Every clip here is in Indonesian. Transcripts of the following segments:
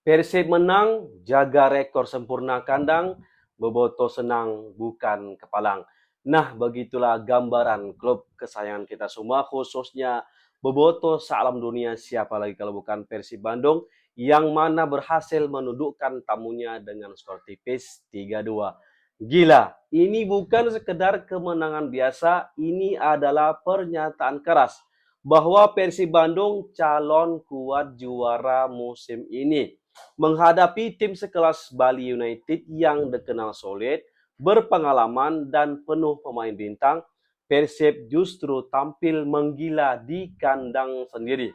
Persib menang, jaga rekor sempurna kandang, Boboto senang bukan kepalang. Nah, begitulah gambaran klub kesayangan kita semua, khususnya Boboto sealam dunia, siapa lagi kalau bukan Persib Bandung, yang mana berhasil menundukkan tamunya dengan skor tipis 3-2. Gila, ini bukan sekedar kemenangan biasa, ini adalah pernyataan keras bahwa Persib Bandung calon kuat juara musim ini menghadapi tim sekelas Bali United yang dikenal solid, berpengalaman, dan penuh pemain bintang. Persib justru tampil menggila di kandang sendiri.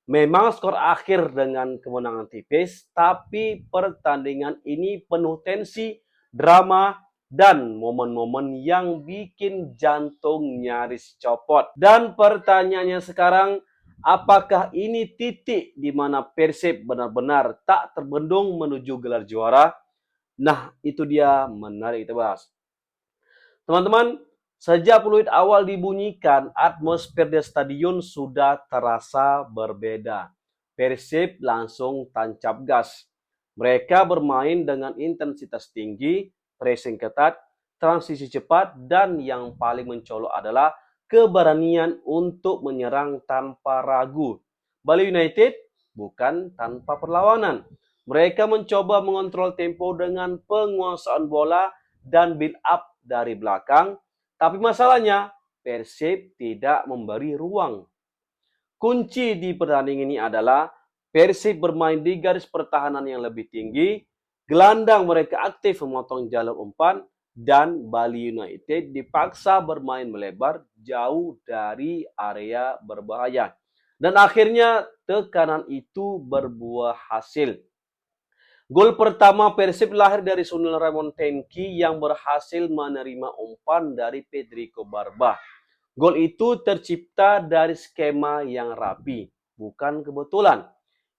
Memang skor akhir dengan kemenangan tipis, tapi pertandingan ini penuh tensi, drama, dan momen-momen yang bikin jantung nyaris copot. Dan pertanyaannya sekarang, apakah ini titik di mana Persib benar-benar tak terbendung menuju gelar juara? Nah, itu dia menarik kita bahas. Teman-teman, sejak peluit awal dibunyikan, atmosfer di stadion sudah terasa berbeda. Persib langsung tancap gas. Mereka bermain dengan intensitas tinggi, pressing ketat, transisi cepat, dan yang paling mencolok adalah keberanian untuk menyerang tanpa ragu. Bali United bukan tanpa perlawanan. Mereka mencoba mengontrol tempo dengan penguasaan bola dan build up dari belakang, tapi masalahnya Persib tidak memberi ruang. Kunci di pertandingan ini adalah Persib bermain di garis pertahanan yang lebih tinggi, gelandang mereka aktif memotong jalur umpan, dan Bali United dipaksa bermain melebar jauh dari area berbahaya. Dan akhirnya tekanan itu berbuah hasil. Gol pertama Persib lahir dari Sunil Ramon Tenki yang berhasil menerima umpan dari Federico Barba. Gol itu tercipta dari skema yang rapi, bukan kebetulan.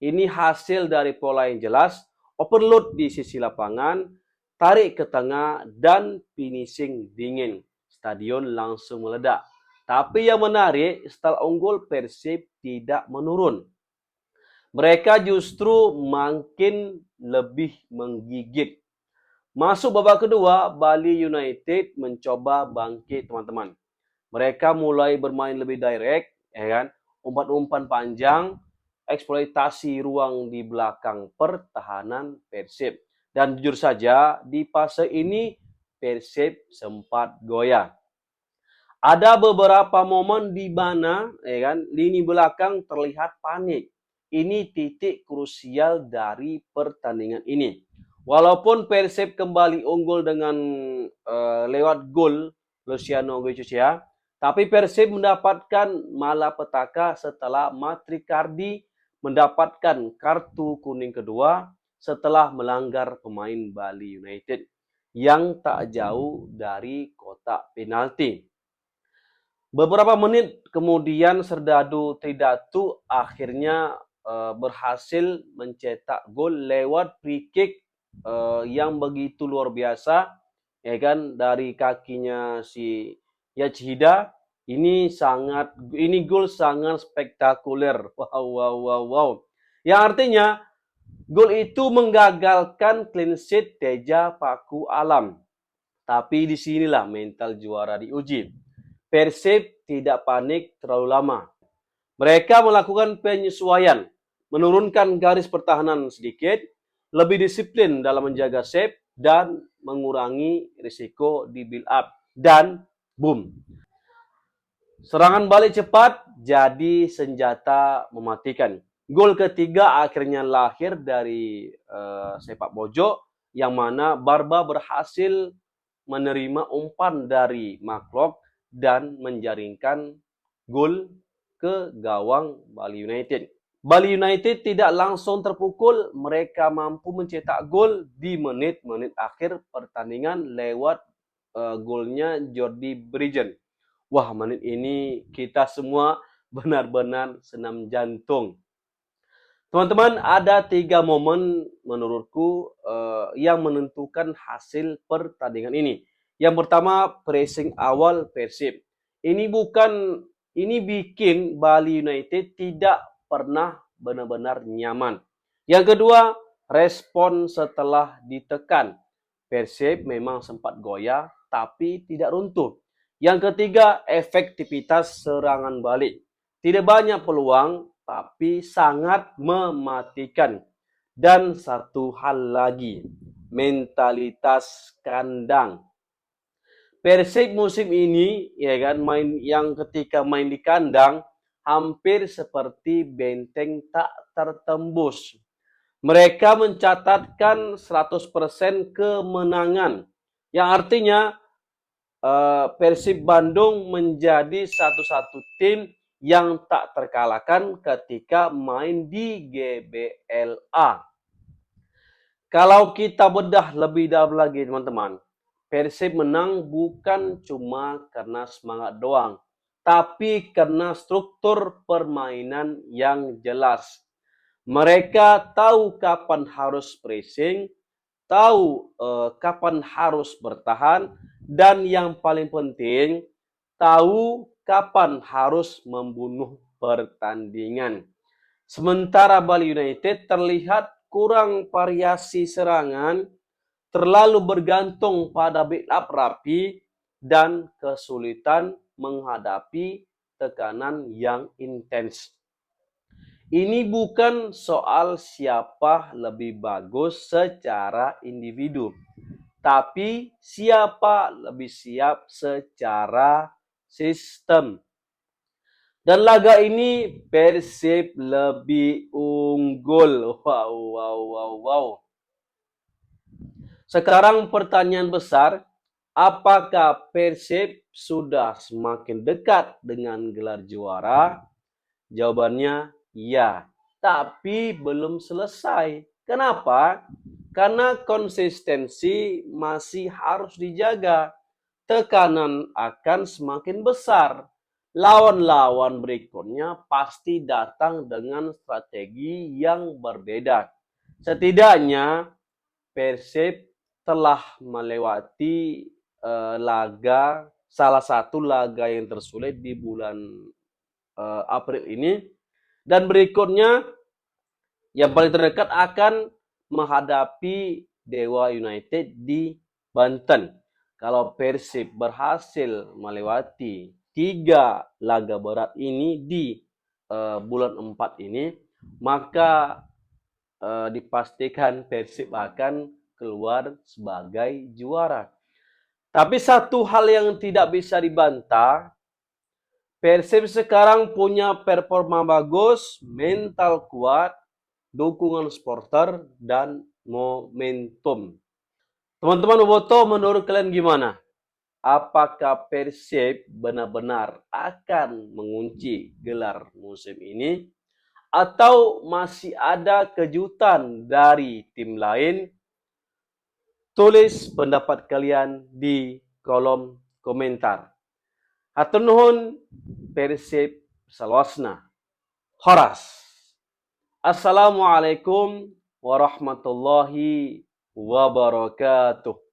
Ini hasil dari pola yang jelas, overload di sisi lapangan, tarik ke tengah, dan finishing dingin. Stadion langsung meledak. Tapi yang menarik, setelah unggul Persib tidak menurun. Mereka justru makin lebih menggigit. Masuk babak kedua, Bali United mencoba bangkit, teman-teman. Mereka mulai bermain lebih direct, ya kan? Umpan-umpan panjang, eksploitasi ruang di belakang pertahanan Persib. Dan jujur saja, di fase ini Persib sempat goyah. Ada beberapa momen di mana ya kan, lini belakang terlihat panik. Ini titik krusial dari pertandingan ini. Walaupun Persib kembali unggul dengan lewat gol Luciano Goicoechea, tapi Persib mendapatkan malapetaka setelah Matricardi mendapatkan kartu kuning kedua setelah melanggar pemain Bali United yang tak jauh dari kotak penalti. Beberapa menit kemudian Serdadu Tridatu akhirnya berhasil mencetak gol lewat free kick yang begitu luar biasa, ya kan, dari kakinya si Yachida. Ini gol sangat spektakuler. Wow, wow, wow, wow. Yang artinya gol itu menggagalkan clean sheet Teja Paku Alam. Tapi disinilah mental juara diuji. Persib tidak panik terlalu lama. Mereka melakukan penyesuaian, menurunkan garis pertahanan sedikit, lebih disiplin dalam menjaga save, dan mengurangi risiko di build up. Dan boom. Serangan balik cepat jadi senjata mematikan. Gol ketiga akhirnya lahir dari sepak pojok yang mana Barba berhasil menerima umpan dari Maklok dan menjaringkan gol ke gawang Bali United. Bali United tidak langsung terpukul, mereka mampu mencetak gol di menit-menit akhir pertandingan lewat golnya Jordi Bridgen. Wah, menit ini kita semua benar-benar senam jantung. Teman-teman, ada 3 momen menurutku yang menentukan hasil pertandingan ini. Yang pertama, pressing awal Persib. Ini bikin Bali United tidak pernah benar-benar nyaman. Yang kedua, respon setelah ditekan. Persib memang sempat goyah, tapi tidak runtuh. Yang ketiga, efektivitas serangan balik. Tidak banyak peluang, tapi sangat mematikan. Dan satu hal lagi, mentalitas kandang. Persib musim ini ya kan ketika main di kandang hampir seperti benteng tak tertembus. Mereka mencatatkan 100% kemenangan yang artinya Persib Bandung menjadi satu-satu tim yang tak terkalahkan ketika main di GBLA. Kalau kita bedah lebih dalam lagi teman-teman, Persib menang bukan cuma karena semangat doang, tapi karena struktur permainan yang jelas. Mereka tahu kapan harus pressing, tahu kapan harus bertahan, dan yang paling penting, tahu kapan harus membunuh pertandingan. Sementara Bali United terlihat kurang variasi serangan, terlalu bergantung pada backup rapi, dan kesulitan menghadapi tekanan yang intens. Ini bukan soal siapa lebih bagus secara individu, tapi siapa lebih siap secara sistem. Dan laga ini Persib lebih unggul. Wow, wow, wow, wow. Sekarang pertanyaan besar, apakah Persib sudah semakin dekat dengan gelar juara? Jawabannya ya, tapi belum selesai. Kenapa? Karena konsistensi masih harus dijaga. Tekanan akan semakin besar. Lawan-lawan berikutnya pasti datang dengan strategi yang berbeda. Setidaknya Persib telah melewati salah satu laga yang tersulit di bulan April ini, dan berikutnya yang paling terdekat akan menghadapi Dewa United di Banten. Kalau Persib berhasil melewati 3 laga berat ini di bulan 4 ini, maka dipastikan Persib akan keluar sebagai juara. Tapi satu hal yang tidak bisa dibantah, Persib sekarang punya performa bagus, mental kuat, dukungan supporter, dan momentum. Teman-teman Boboto, menurut kalian gimana? Apakah Persib benar-benar akan mengunci gelar musim ini? Atau masih ada kejutan dari tim lain? Tulis pendapat kalian di kolom komentar. Hatur nuhun, Persib salawasna. Horas. Assalamualaikum warahmatullahi wabarakatuh.